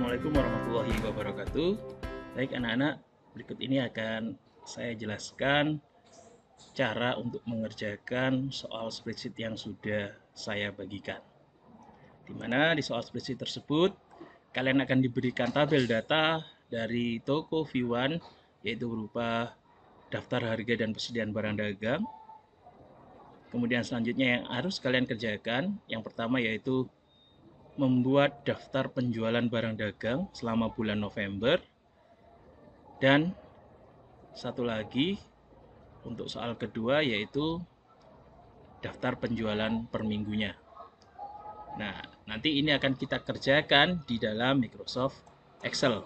Assalamualaikum warahmatullahi wabarakatuh. Baik anak-anak, berikut ini akan saya jelaskan cara untuk mengerjakan soal spreadsheet yang sudah saya bagikan. Di mana di soal spreadsheet tersebut, kalian akan diberikan tabel data dari toko V1, yaitu berupa daftar harga dan persediaan barang dagang. Kemudian selanjutnya yang harus kalian kerjakan, yang pertama yaitu membuat daftar penjualan barang dagang selama bulan November, dan satu lagi untuk soal kedua yaitu daftar penjualan per minggunya. Nah, nanti ini akan kita kerjakan di dalam Microsoft Excel.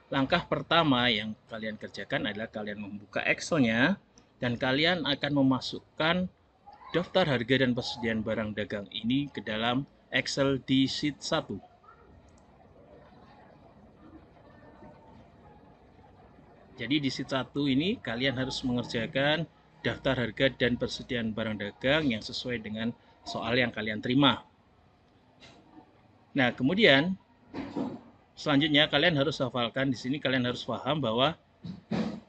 Langkah pertama yang kalian kerjakan adalah kalian membuka Excel-nya dan kalian akan memasukkan daftar harga dan persediaan barang dagang ini ke dalam Excel di sheet 1. Jadi di sheet 1 ini kalian harus mengerjakan daftar harga dan persediaan barang dagang yang sesuai dengan soal yang kalian terima. Nah, kemudian selanjutnya kalian harus hafalkan, di sini kalian harus paham bahwa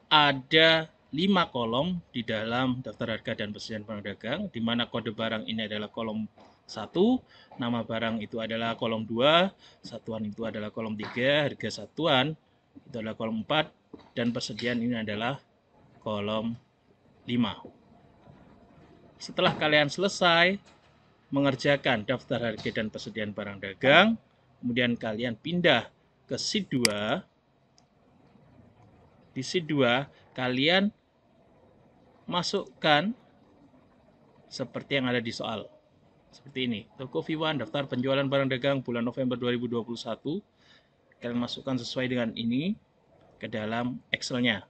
ada 5 kolom di dalam daftar harga dan persediaan barang dagang, di mana kode barang ini adalah kolom 1, nama barang itu adalah kolom 2, satuan itu adalah kolom 3, harga satuan itu adalah kolom 4, dan persediaan ini adalah kolom 5. Setelah kalian selesai mengerjakan daftar harga dan persediaan barang dagang, kemudian kalian pindah ke sheet 2. Di sheet 2 kalian masukkan seperti yang ada di soal. Seperti ini, toko V1 daftar penjualan barang dagang bulan November 2021. Kalian masukkan sesuai dengan ini ke dalam Excel-nya.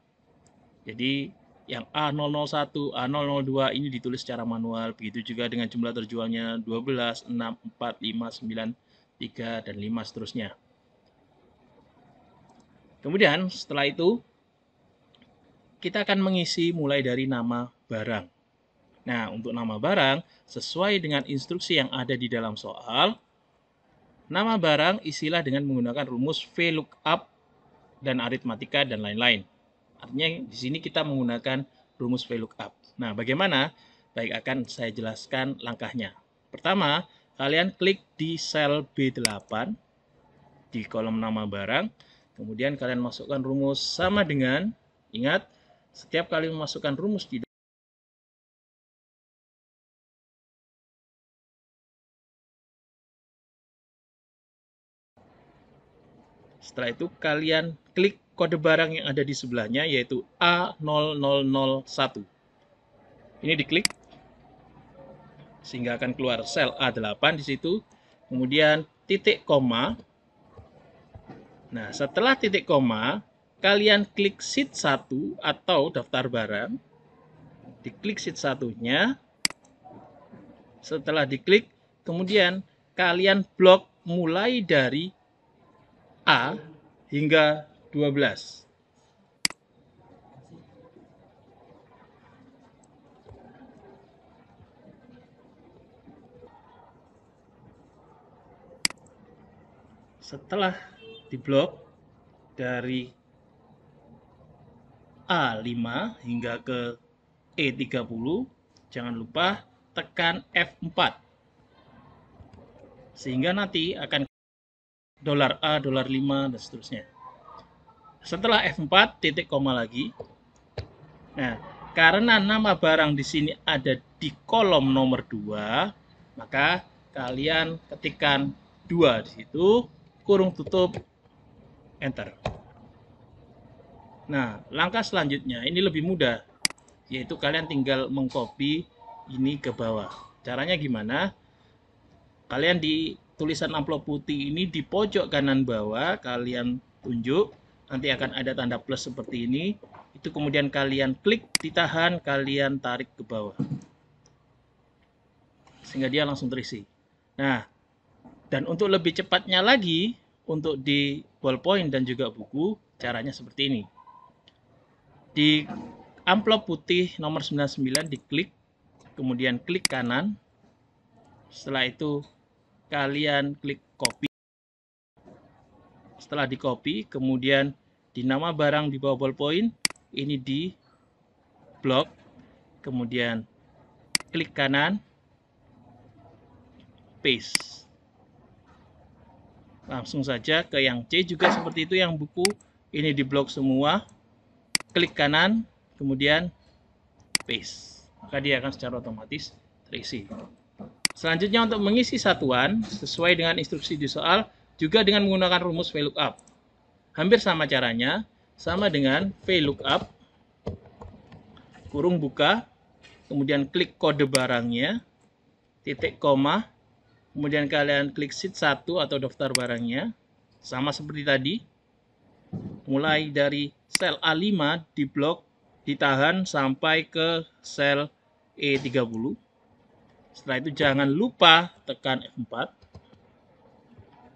Jadi yang A001, A002 ini ditulis secara manual. Begitu juga dengan jumlah terjualnya 12, 6, 4, 5, 9, 3, dan 5 seterusnya. Kemudian setelah itu kita akan mengisi mulai dari nama barang. Nah, untuk nama barang sesuai dengan instruksi yang ada di dalam soal, nama barang isilah dengan menggunakan rumus VLOOKUP dan aritmatika dan lain-lain. Artinya di sini kita menggunakan rumus VLOOKUP. Nah, bagaimana? Baik, akan saya jelaskan langkahnya. Pertama, kalian klik di sel B8 di kolom nama barang. Kemudian kalian masukkan rumus sama dengan, ingat, setiap kali memasukkan rumus di setelah itu kalian klik kode barang yang ada di sebelahnya, yaitu A0001. Ini diklik sehingga akan keluar sel A8 di situ. Kemudian titik koma. Nah, setelah titik koma, kalian klik sheet 1 atau daftar barang. Diklik sheet 1-nya. Setelah diklik, kemudian kalian blok mulai dari A hingga 12. Setelah diblok dari A5 hingga ke E30, jangan lupa tekan F4. Sehingga nanti akan $A, $5, dan seterusnya. Setelah F4, titik koma lagi. Nah, karena nama barang di sini ada di kolom nomor 2, maka kalian ketikkan 2 di situ, kurung tutup, enter. Nah, langkah selanjutnya ini lebih mudah, yaitu kalian tinggal mengcopy ini ke bawah. Caranya gimana? Kalian di tulisan amplop putih ini di pojok kanan bawah kalian tunjuk, nanti akan ada tanda plus seperti ini. Itu kemudian kalian klik, ditahan, kalian tarik ke bawah sehingga dia langsung terisi. Nah, dan untuk lebih cepatnya lagi, untuk di ballpoint dan juga buku, caranya seperti ini. Di amplop putih nomor 99 diklik, kemudian klik kanan. Setelah itu kalian klik copy. setelah di copy, kemudian di nama barang di bawah ballpoint, ini di blok, kemudian klik kanan, paste. Langsung saja ke yang C juga seperti itu, yang buku, ini di blok semua, klik kanan, kemudian paste. Maka dia akan secara otomatis terisi. Selanjutnya untuk mengisi satuan sesuai dengan instruksi di soal juga dengan menggunakan rumus VLOOKUP. Hampir sama caranya, sama dengan VLOOKUP, kurung buka, kemudian klik kode barangnya, titik koma, kemudian kalian klik sheet 1 atau daftar barangnya, sama seperti tadi. Mulai dari sel A5 di blok, ditahan sampai ke sel E30. Setelah itu jangan lupa tekan F4.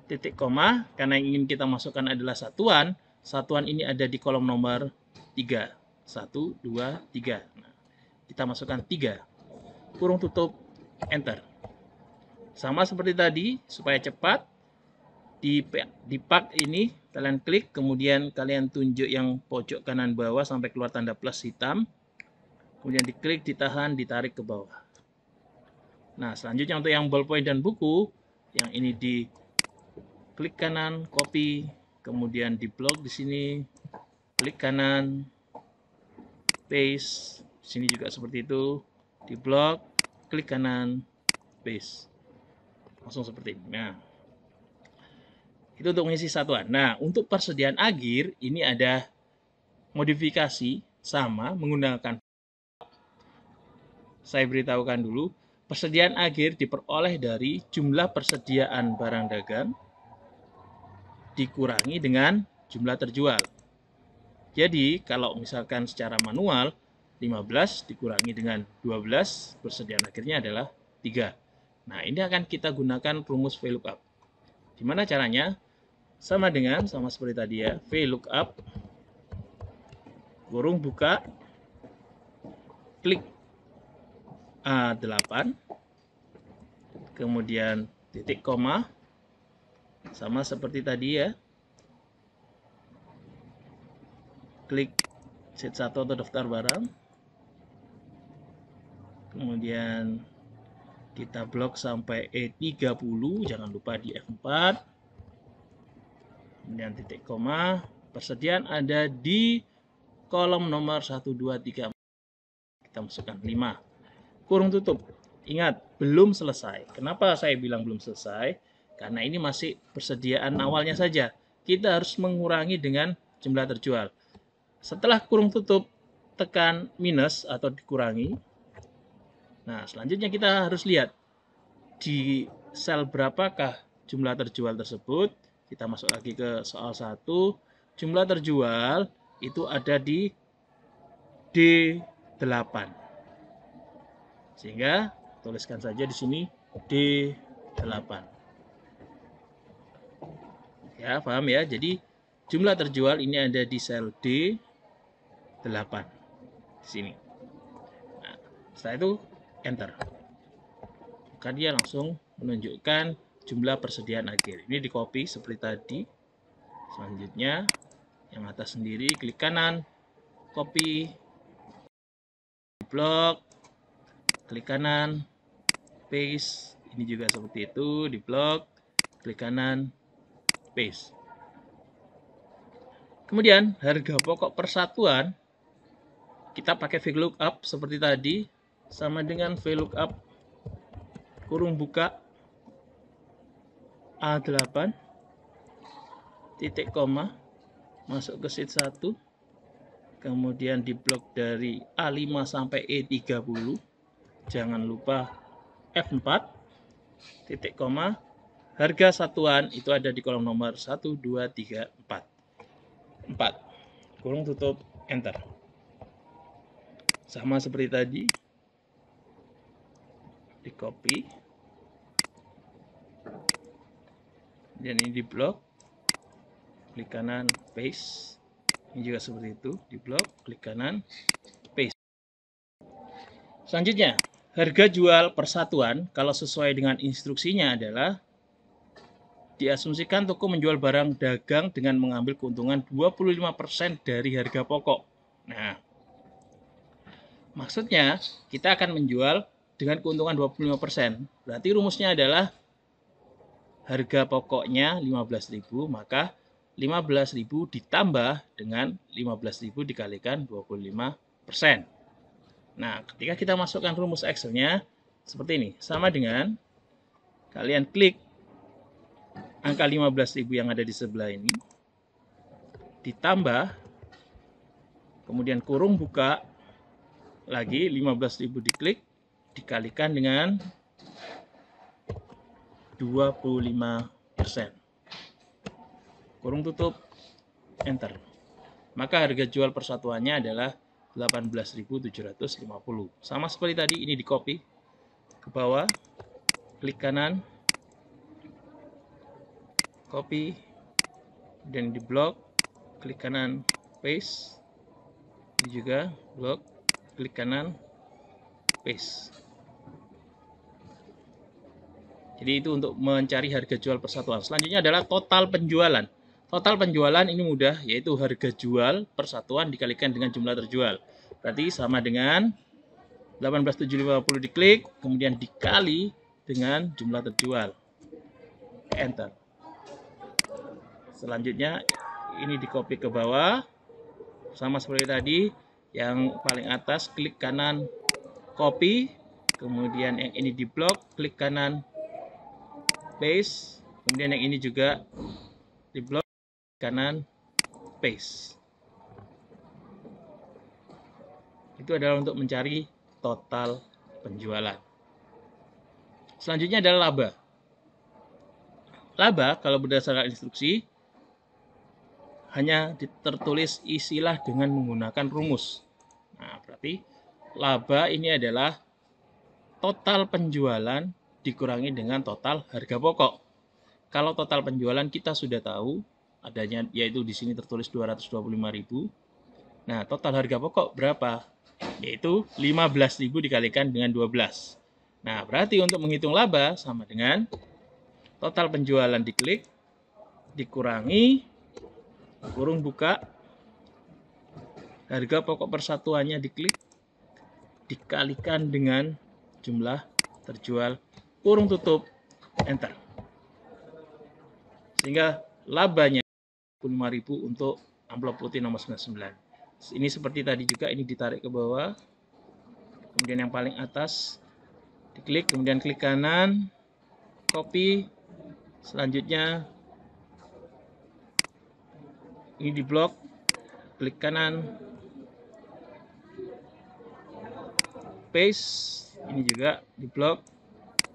Titik koma, karena yang ingin kita masukkan adalah satuan. Satuan ini ada di kolom nomor 3. 1, 2, 3. Nah, kita masukkan 3. Kurung tutup, enter. Sama seperti tadi, supaya cepat. Di part ini, kalian klik, kemudian kalian tunjuk yang pojok kanan bawah sampai keluar tanda plus hitam. Kemudian diklik, ditahan, ditarik ke bawah. Nah, selanjutnya untuk yang ballpoint dan buku, yang ini di klik kanan, copy, kemudian di blok di sini, klik kanan, paste, sini juga seperti itu, di blok, klik kanan, paste, langsung seperti ini. Nah, itu untuk mengisi satuan. Nah, untuk persediaan akhir, ini ada modifikasi sama menggunakan. Saya beritahukan dulu. Persediaan akhir diperoleh dari jumlah persediaan barang dagang dikurangi dengan jumlah terjual. Jadi, kalau misalkan secara manual, 15 dikurangi dengan 12, persediaan akhirnya adalah 3. Nah, ini akan kita gunakan rumus VLOOKUP. Gimana caranya? Sama seperti tadi ya, VLOOKUP, kurung buka, klik A8, kemudian titik koma, sama seperti tadi ya, klik sheet 1 atau daftar barang, kemudian kita blok sampai E30, jangan lupa di F4, kemudian titik koma, persediaan ada di kolom nomor 1, 2, 3, 4, kita masukkan 5, kurung tutup. Ingat, belum selesai. Kenapa saya bilang belum selesai? Karena ini masih persediaan awalnya saja. Kita harus mengurangi dengan jumlah terjual. Setelah kurung tutup, tekan minus atau dikurangi. Nah, selanjutnya kita harus lihat di sel berapakah jumlah terjual tersebut. Kita masuk lagi ke soal 1. Jumlah terjual itu ada di D8. Sehingga tuliskan saja di sini D8. Ya, paham ya? Jadi jumlah terjual ini ada di sel D8 di sini. Nah, setelah itu enter. Maka dia langsung menunjukkan jumlah persediaan akhir. Ini di copy seperti tadi. Selanjutnya yang atas sendiri klik kanan, copy, blok, klik kanan, paste. Ini juga seperti itu, di blok, klik kanan, paste. Kemudian harga pokok persatuan kita pakai VLOOKUP seperti tadi, sama dengan VLOOKUP kurung buka A8 titik koma, masuk ke sheet 1, kemudian di blok dari A5 sampai E30, jangan lupa F4, titik koma, harga satuan itu ada di kolom nomor 1, 2, 3, 4, kurung tutup, enter. Sama seperti tadi, di copy, dan ini di blok, klik kanan, paste. Ini juga seperti itu, di blok, klik kanan, paste. Selanjutnya, harga jual persatuan kalau sesuai dengan instruksinya adalah diasumsikan toko menjual barang dagang dengan mengambil keuntungan 25% dari harga pokok. Nah, maksudnya kita akan menjual dengan keuntungan 25%. Berarti rumusnya adalah harga pokoknya 15.000, maka 15.000 ditambah dengan 15.000 dikalikan 25%. Nah, ketika kita masukkan rumus Excel-nya seperti ini, sama dengan kalian klik angka 15.000 yang ada di sebelah ini, ditambah, kemudian kurung buka, lagi 15.000 diklik, dikalikan dengan 25%. Kurung tutup, enter. Maka harga jual persatuannya adalah 18.750. Sama seperti tadi, ini di copy ke bawah, klik kanan, copy, dan di blok, klik kanan, paste. Ini juga blok, klik kanan, paste. Jadi itu untuk mencari harga jual persatuan. Selanjutnya adalah total penjualan. Total penjualan ini mudah, yaitu harga jual persatuan dikalikan dengan jumlah terjual. Berarti sama dengan 18.750 diklik, kemudian dikali dengan jumlah terjual. Enter. Selanjutnya ini di copy ke bawah. Sama seperti tadi, yang paling atas klik kanan copy, kemudian yang ini di blok, klik kanan paste, kemudian yang ini juga di blok, kanan paste. Itu adalah untuk mencari total penjualan. Selanjutnya adalah laba. Laba kalau berdasarkan instruksi hanya tertulis isilah dengan menggunakan rumus. Nah, berarti laba ini adalah total penjualan dikurangi dengan total harga pokok. Kalau total penjualan kita sudah tahu adanya, yaitu di sini tertulis 225.000. Nah, total harga pokok berapa? Yaitu 15.000 dikalikan dengan 12. Nah, berarti untuk menghitung laba sama dengan total penjualan diklik, dikurangi, kurung buka, harga pokok persatuannya diklik, dikalikan dengan jumlah terjual, kurung tutup, enter. Sehingga labanya 25.000 untuk amplop putih nomor 99. Ini seperti tadi juga, ini ditarik ke bawah, kemudian yang paling atas diklik, kemudian klik kanan, copy, selanjutnya ini di blok, klik kanan, paste, ini juga di blok,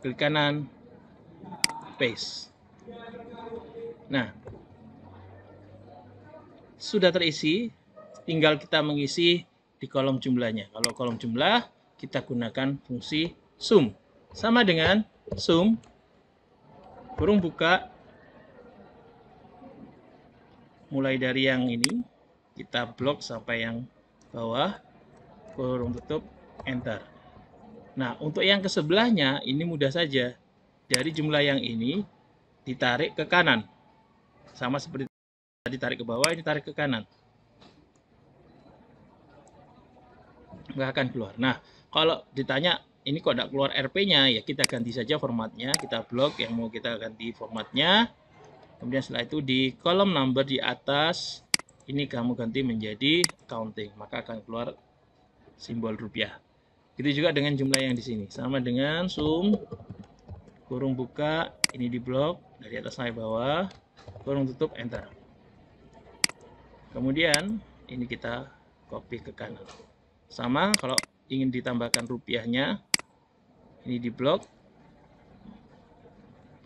klik kanan, paste. Nah, sudah terisi, tinggal kita mengisi di kolom jumlahnya. Kalau kolom jumlah, kita gunakan fungsi sum. Sama dengan sum, kurung buka, mulai dari yang ini, kita blok sampai yang bawah, kurung tutup, enter. Nah, untuk yang ke sebelahnya, ini mudah saja. Dari jumlah yang ini, ditarik ke kanan. Sama seperti tadi, tarik ke bawah, ini tarik ke kanan. Nggak akan keluar. Nah, kalau ditanya ini kok tidak keluar RP-nya, ya kita ganti saja formatnya, kita blok yang mau kita ganti formatnya. Kemudian setelah itu di kolom number di atas, ini kamu ganti menjadi accounting, maka akan keluar simbol rupiah. Itu juga dengan jumlah yang di sini, sama dengan sum, kurung buka, ini di blok, dari atas sampai bawah, kurung tutup, enter. Kemudian ini kita copy ke kanan. Sama kalau ingin ditambahkan rupiahnya, ini di blok,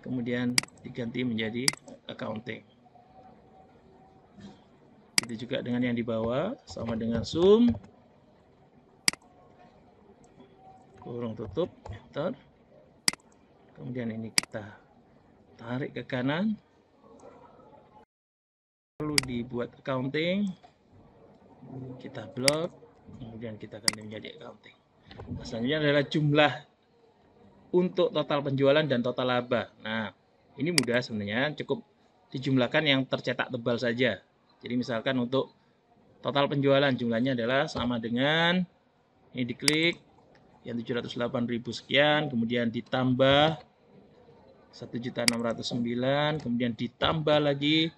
kemudian diganti menjadi accounting. Itu juga dengan yang di bawah, sama dengan sum, kurung tutup, enter. Kemudian ini kita tarik ke kanan, perlu dibuat accounting, kita blok, kemudian kita ganti menjadi accounting. Selanjutnya adalah jumlah untuk total penjualan dan total laba. Nah, Ini mudah sebenarnya, cukup dijumlahkan yang tercetak tebal saja. Jadi misalkan untuk total penjualan jumlahnya adalah sama dengan ini, diklik yang 708.000 sekian, kemudian ditambah 1.609.000, kemudian ditambah lagi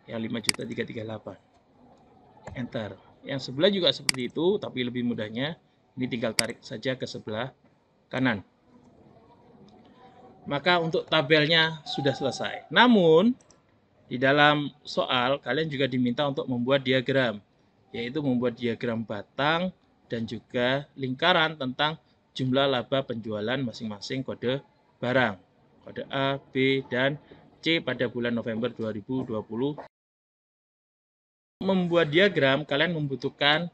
yang 5.338. Enter. Yang sebelah juga seperti itu, tapi lebih mudahnya ini tinggal tarik saja ke sebelah kanan. Maka untuk tabelnya sudah selesai. Namun di dalam soal kalian juga diminta untuk membuat diagram, yaitu membuat diagram batang dan juga lingkaran tentang jumlah laba penjualan masing-masing kode barang, kode A, B, dan C pada bulan November 2020. Membuat diagram, kalian membutuhkan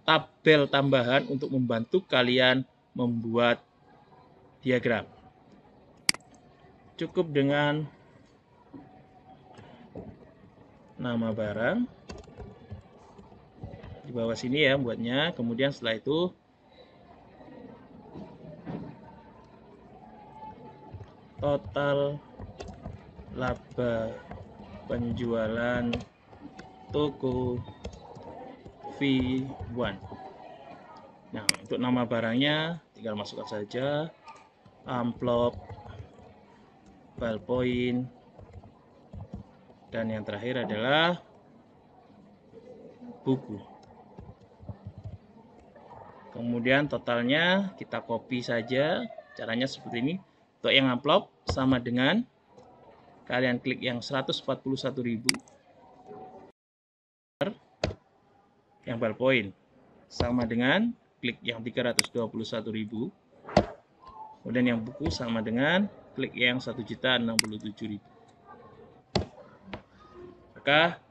tabel tambahan untuk membantu kalian membuat diagram. Cukup dengan nama barang di bawah sini ya buatnya. Kemudian setelah itu total laba penjualan toko V1. Nah, untuk nama barangnya tinggal masukkan saja amplop, ballpoint, dan yang terakhir adalah buku. Kemudian totalnya kita copy saja. Caranya seperti ini. Untuk yang amplop sama dengan kalian klik yang 141.000. Yang ballpoint sama dengan klik yang 321.000. Kemudian yang buku sama dengan klik yang 1.067.000. Maka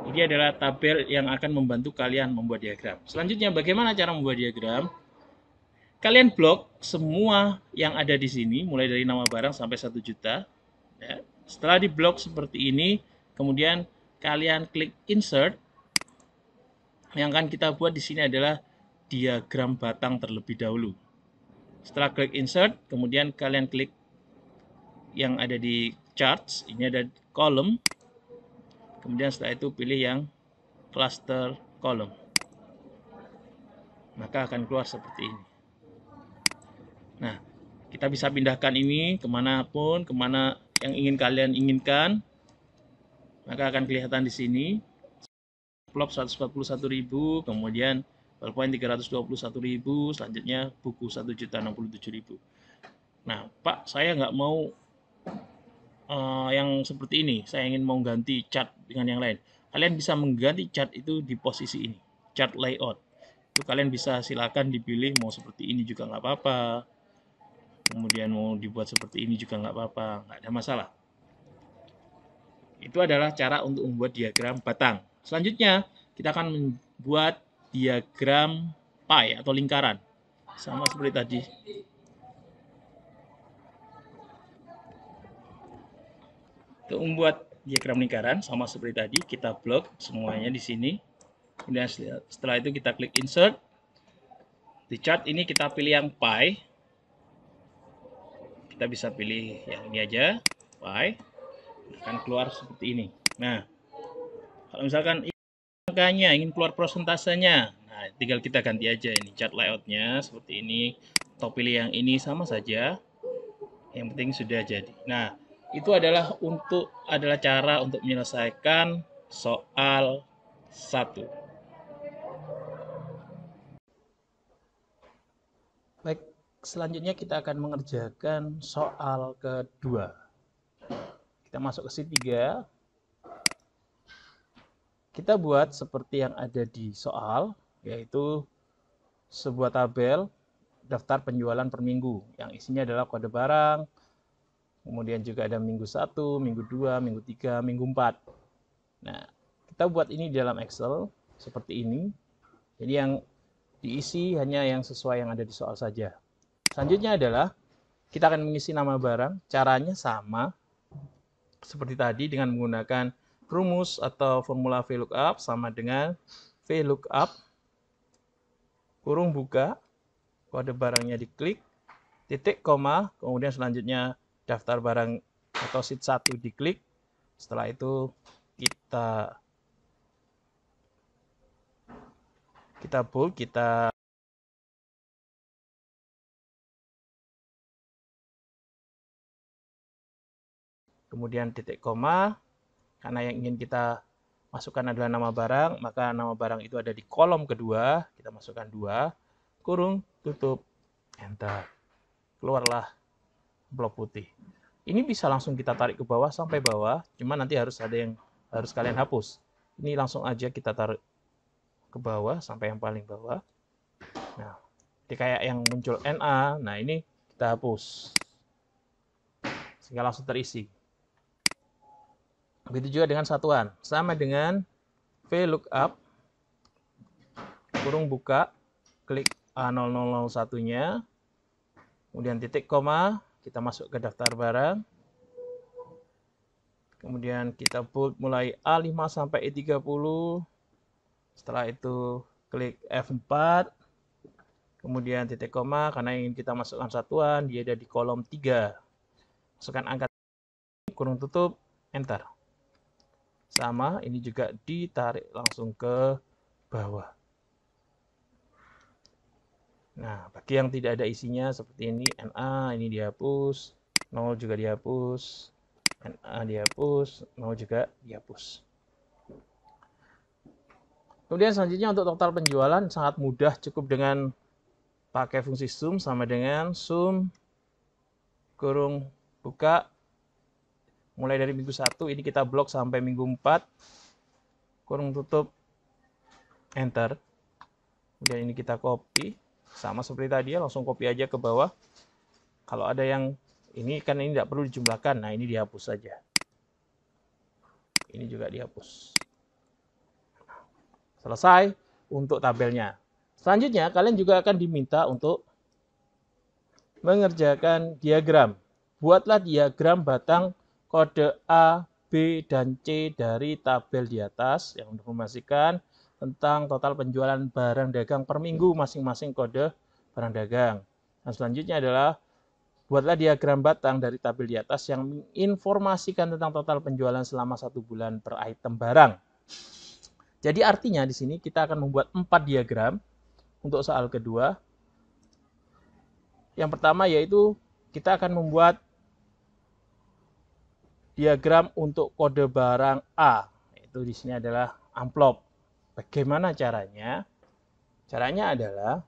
ini adalah tabel yang akan membantu kalian membuat diagram. Selanjutnya, bagaimana cara membuat diagram? Kalian blok semua yang ada di sini, mulai dari nama barang sampai 1 juta. Ya. Setelah diblok seperti ini, kemudian kalian klik insert. Yang akan kita buat di sini adalah diagram batang terlebih dahulu. Setelah klik insert, kemudian kalian klik yang ada di charts, ini ada kolom. Kemudian setelah itu pilih yang cluster kolom. Maka akan keluar seperti ini. Nah, kita bisa pindahkan ini kemanapun, kemana yang ingin kalian inginkan. Maka akan kelihatan di sini. Amplop 141.000, kemudian ballpoint 321.000, selanjutnya buku 1.067.000. Nah, Pak, saya nggak mau yang seperti ini. Saya ingin mau ganti chart dengan yang lain. Kalian bisa mengganti chart itu di posisi ini, chart layout. Itu kalian bisa silakan dipilih mau seperti ini juga nggak apa-apa. Kemudian mau dibuat seperti ini juga nggak apa-apa, nggak ada masalah. Itu adalah cara untuk membuat diagram batang. Selanjutnya, kita akan membuat diagram pie atau lingkaran. Sama seperti tadi. Untuk membuat diagram lingkaran, sama seperti tadi, kita blok semuanya di sini. Kemudian setelah itu kita klik insert. Di chart ini kita pilih yang pie. Kita bisa pilih yang ini aja, pie. Akan keluar seperti ini. Nah, kalau misalkan angkanya, ingin keluar prosentasenya, nah tinggal kita ganti aja ini chart layoutnya seperti ini, atau pilih yang ini, sama saja, yang penting sudah jadi. Nah, itu adalah cara untuk menyelesaikan soal 1. Baik, selanjutnya kita akan mengerjakan soal kedua. Kita masuk ke sheet 3. Kita buat seperti yang ada di soal, yaitu sebuah tabel daftar penjualan per minggu yang isinya adalah kode barang, kemudian juga ada minggu 1, minggu 2, minggu 3, minggu 4. Nah, kita buat ini dalam Excel seperti ini. Jadi yang diisi hanya yang sesuai yang ada di soal saja. Selanjutnya adalah kita akan mengisi nama barang. Caranya sama seperti tadi dengan menggunakan rumus atau formula VLOOKUP sama dengan VLOOKUP kurung buka, kode barangnya diklik, titik koma, kemudian selanjutnya daftar barang atau sheet 1 diklik. Setelah itu kita bold, kemudian titik koma, karena yang ingin kita masukkan adalah nama barang, maka nama barang itu ada di kolom kedua, kita masukkan 2, kurung, tutup, enter. Keluarlah blok putih. Ini bisa langsung kita tarik ke bawah sampai bawah, cuma nanti harus ada yang harus kalian hapus. Ini langsung aja kita tarik ke bawah sampai yang paling bawah. Nah, jadi kayak yang muncul NA, nah ini kita hapus. Sehingga langsung terisi. Begitu juga dengan satuan. Sama dengan VLOOKUP, kurung buka, klik A0001-nya, kemudian titik koma, kita masuk ke daftar barang. Kemudian kita bold mulai A5 sampai E30. Setelah itu klik F4. Kemudian titik koma, karena ingin kita masukkan satuan, dia ada di kolom 3. Masukkan angka, kurung tutup, enter. Sama, ini juga ditarik langsung ke bawah. Nah, bagi yang tidak ada isinya seperti ini, NA ini dihapus, 0 juga dihapus, NA dihapus, 0 juga dihapus. Kemudian selanjutnya untuk total penjualan sangat mudah, cukup dengan pakai fungsi sum sama dengan sum kurung buka mulai dari minggu 1 ini kita blok sampai minggu 4, kurung tutup, enter. Kemudian ini kita copy, sama seperti tadi ya, langsung copy aja ke bawah. Kalau ada yang ini kan ini tidak perlu dijumlahkan, nah ini dihapus saja. Ini juga dihapus. Selesai untuk tabelnya. Selanjutnya kalian juga akan diminta untuk mengerjakan diagram. Buatlah diagram batang kode A, B, dan C dari tabel di atas yang menginformasikan tentang total penjualan barang dagang per minggu masing-masing kode barang dagang. Nah, selanjutnya adalah buatlah diagram batang dari tabel di atas yang menginformasikan tentang total penjualan selama 1 bulan per item barang. Jadi artinya di sini kita akan membuat 4 diagram untuk soal kedua. Yang pertama yaitu kita akan membuat diagram untuk kode barang A. Itu di sini adalah amplop. Bagaimana caranya? Caranya adalah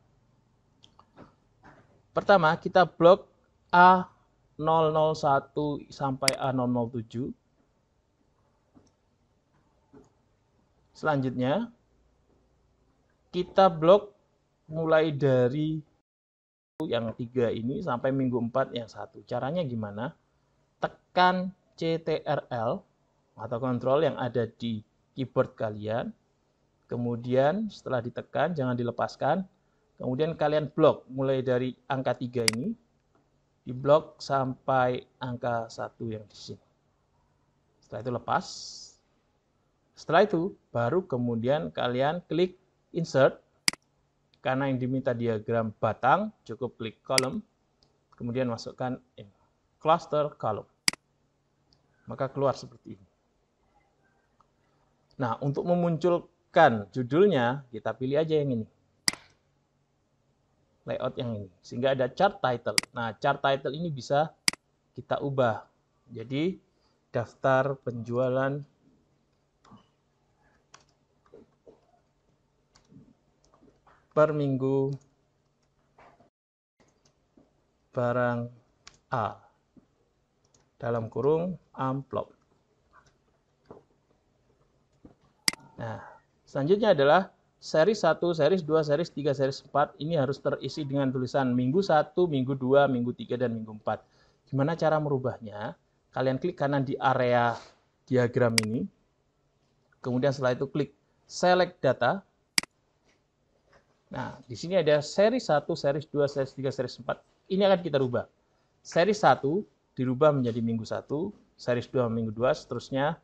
pertama kita blok A001 sampai A007. Selanjutnya kita blok mulai dari yang 3 ini sampai minggu 4 yang 1. Caranya gimana? Tekan CTRL atau kontrol yang ada di keyboard kalian. Kemudian setelah ditekan, jangan dilepaskan. Kemudian kalian blok mulai dari angka 3 ini. Diblok sampai angka 1 yang di sini. Setelah itu lepas. Setelah itu baru kemudian kalian klik insert. Karena yang diminta diagram batang, cukup klik column. Kemudian masukkan cluster column. Maka keluar seperti ini. Nah, untuk memunculkan judulnya, kita pilih aja yang ini. Layout yang ini. Sehingga ada chart title. Nah, chart title ini bisa kita ubah. Jadi, daftar penjualan per minggu barang A. Dalam kurung amplop. Nah, selanjutnya adalah seri 1, seri 2, seri 3, seri 4. Ini harus terisi dengan tulisan minggu 1, minggu 2, minggu 3, dan minggu 4. Gimana cara merubahnya? Kalian klik kanan di area diagram ini. Kemudian setelah itu klik select data. Nah, di sini ada seri 1, seri 2, seri 3, seri 4. Ini akan kita rubah. Seri 1 dirubah menjadi minggu 1, seri 2 minggu 2, seterusnya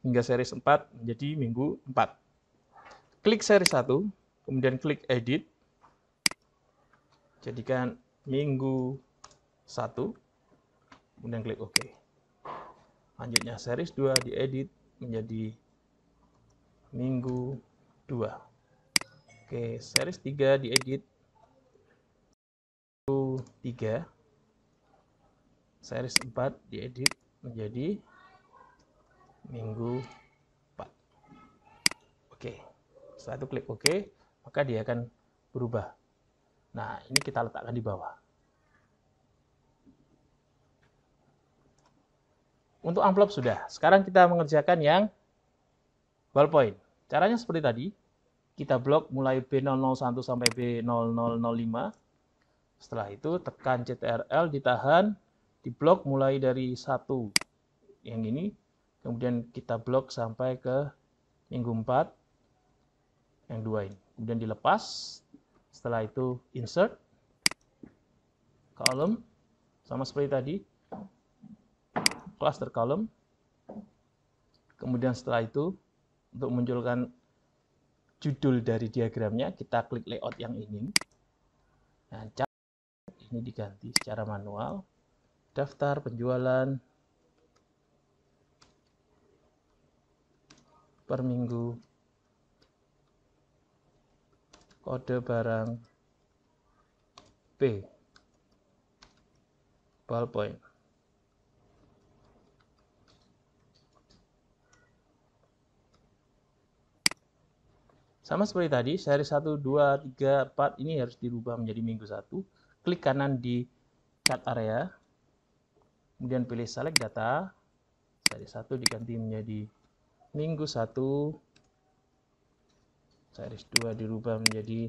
hingga seri 4 menjadi minggu 4. Klik seri 1, kemudian klik edit. Jadikan minggu 1, kemudian klik OK. Lanjutnya series 2 diedit menjadi minggu 2. Oke, series 3 diedit minggu 3. Series 4 diedit menjadi minggu 4. Oke. Setelah itu klik OK, maka dia akan berubah. Nah, ini kita letakkan di bawah. Untuk amplop sudah. Sekarang kita mengerjakan yang ballpoint. Caranya seperti tadi. Kita blok mulai B001 sampai B0005. Setelah itu tekan CTRL, ditahan, diblok mulai dari 1 yang ini. Kemudian kita blok sampai ke minggu 4 yang 2 ini. Kemudian dilepas. Setelah itu insert column sama seperti tadi. Cluster column. Kemudian setelah itu untuk munculkan judul dari diagramnya, kita klik layout yang ini. Nah, ini diganti secara manual. Daftar penjualan per minggu, kode barang P, ballpoint. Sama seperti tadi, seri 1, 2, 3, 4 ini harus dirubah menjadi minggu 1. Klik kanan di chart area, kemudian pilih select data, seri 1 diganti menjadi minggu 1, seri 2 dirubah menjadi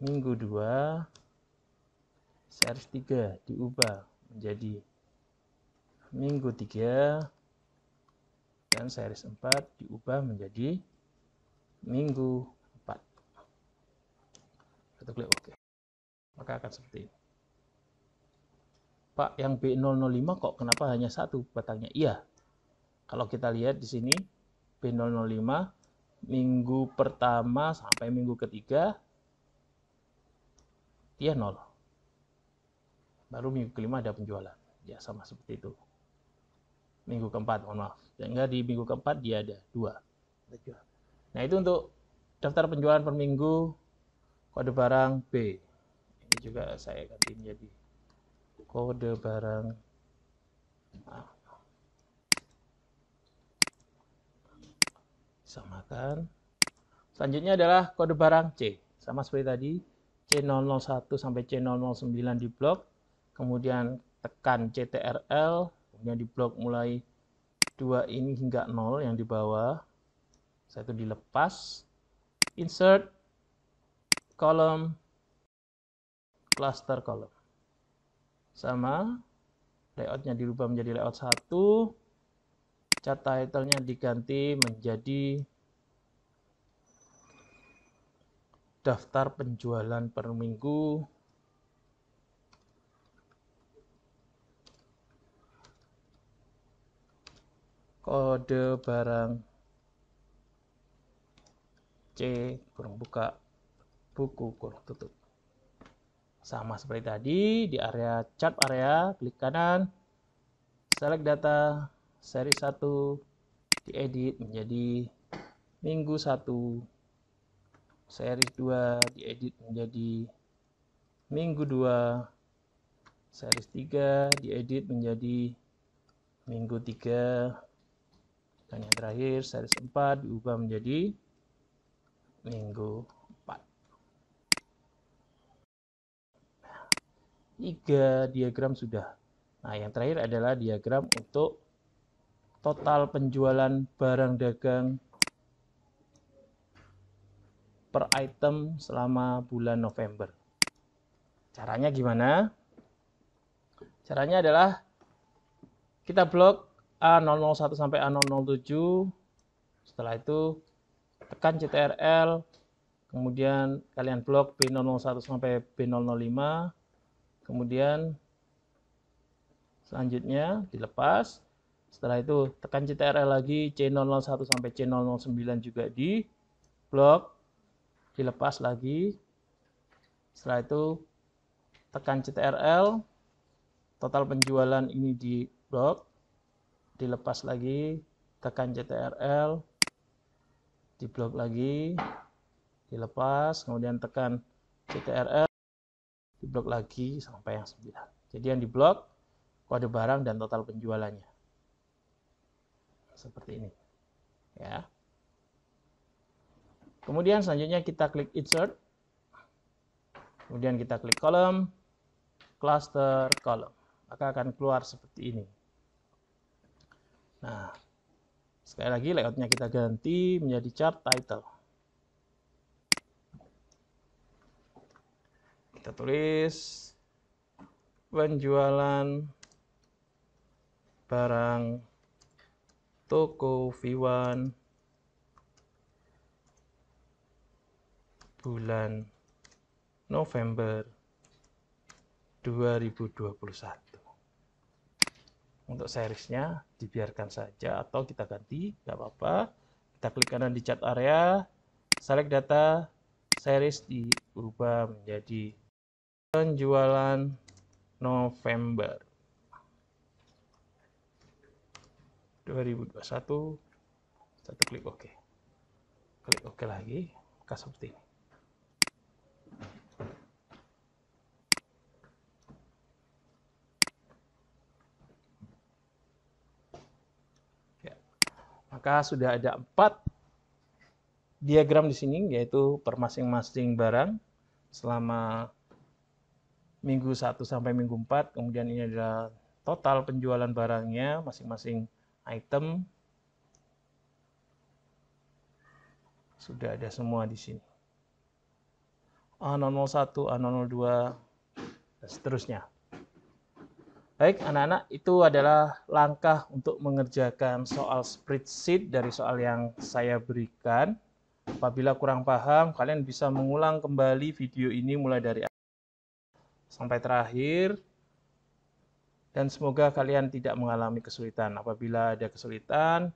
minggu 2, seri 3 diubah menjadi minggu 3, dan seri 4 diubah menjadi minggu 4. Kita klik OK. Maka akan seperti ini. Pak, yang B005 kok kenapa hanya satu batangnya? Iya. Kalau kita lihat di sini, B005 minggu pertama sampai minggu ketiga, dia 0. Baru minggu kelima ada penjualan. Ya, sama seperti itu. Minggu keempat, mohon maaf. Sehingga di minggu keempat dia ada 2. Nah, itu untuk daftar penjualan per minggu, kode barang B. Ini juga saya ganti menjadi kode barang A. Samakan. Selanjutnya adalah kode barang C. Sama seperti tadi, C001 sampai C009 di blok. Kemudian tekan CTRL, kemudian di blok mulai 2 ini hingga 0 yang di bawah. Satu dilepas, insert column, cluster column. Sama, layoutnya dirubah menjadi layout 1, chart title-nya diganti menjadi daftar penjualan per minggu, kode barang C, kurung buka, buku, kurung tutup. Sama seperti tadi, di area chart area, klik kanan, select data, seri 1, diedit menjadi minggu 1, seri 2, diedit menjadi minggu 2, seri 3, diedit menjadi minggu 3, dan yang terakhir, seri 4, diubah menjadi minggu 4. 3 diagram sudah. Nah, yang terakhir adalah diagram untuk total penjualan barang dagang per item selama bulan November. Caranya gimana? Caranya adalah kita blok A001 sampai A007. Setelah itu tekan CTRL, kemudian kalian blok B001 sampai B005. Kemudian selanjutnya dilepas. Setelah itu tekan CTRL lagi, C001 sampai C009 juga di blok, dilepas lagi. Setelah itu tekan CTRL, total penjualan ini di blok, dilepas lagi, tekan CTRL, diblok lagi, dilepas, kemudian tekan CTRL, diblok lagi sampai yang 9. Jadi yang diblok kode barang dan total penjualannya. Seperti ini. Ya. Kemudian selanjutnya kita klik insert. Kemudian kita klik column, cluster, column. Maka akan keluar seperti ini. Nah, sekali lagi layoutnya kita ganti menjadi chart title. Kita tulis penjualan barang toko V1 bulan November 2021. Untuk seriesnya dibiarkan saja atau kita ganti, nggak apa-apa. Kita klik kanan di chart area, select data, series diubah menjadi penjualan November 2021. Satu klik OK. Klik OK lagi, maka seperti ini. Maka sudah ada 4 diagram di sini, yaitu per masing-masing barang selama minggu 1 sampai minggu 4. Kemudian ini adalah total penjualan barangnya, masing-masing item. Sudah ada semua di sini. A001, A002, dan seterusnya. Baik, anak-anak, itu adalah langkah untuk mengerjakan soal spreadsheet dari soal yang saya berikan. Apabila kurang paham, kalian bisa mengulang kembali video ini mulai dari awal sampai terakhir. Dan semoga kalian tidak mengalami kesulitan. Apabila ada kesulitan,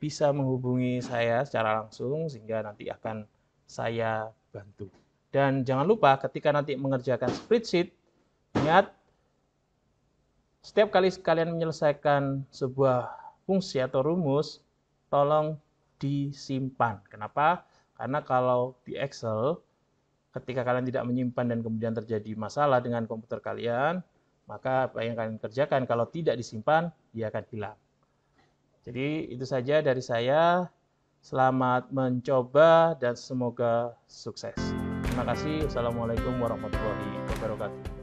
bisa menghubungi saya secara langsung, sehingga nanti akan saya bantu. Dan jangan lupa ketika nanti mengerjakan spreadsheet, ingat, setiap kali kalian menyelesaikan sebuah fungsi atau rumus, tolong disimpan. Kenapa? Karena kalau di Excel, ketika kalian tidak menyimpan dan kemudian terjadi masalah dengan komputer kalian, maka apa yang kalian kerjakan kalau tidak disimpan, dia akan hilang. Jadi itu saja dari saya. Selamat mencoba dan semoga sukses. Terima kasih. Wassalamualaikum warahmatullahi wabarakatuh.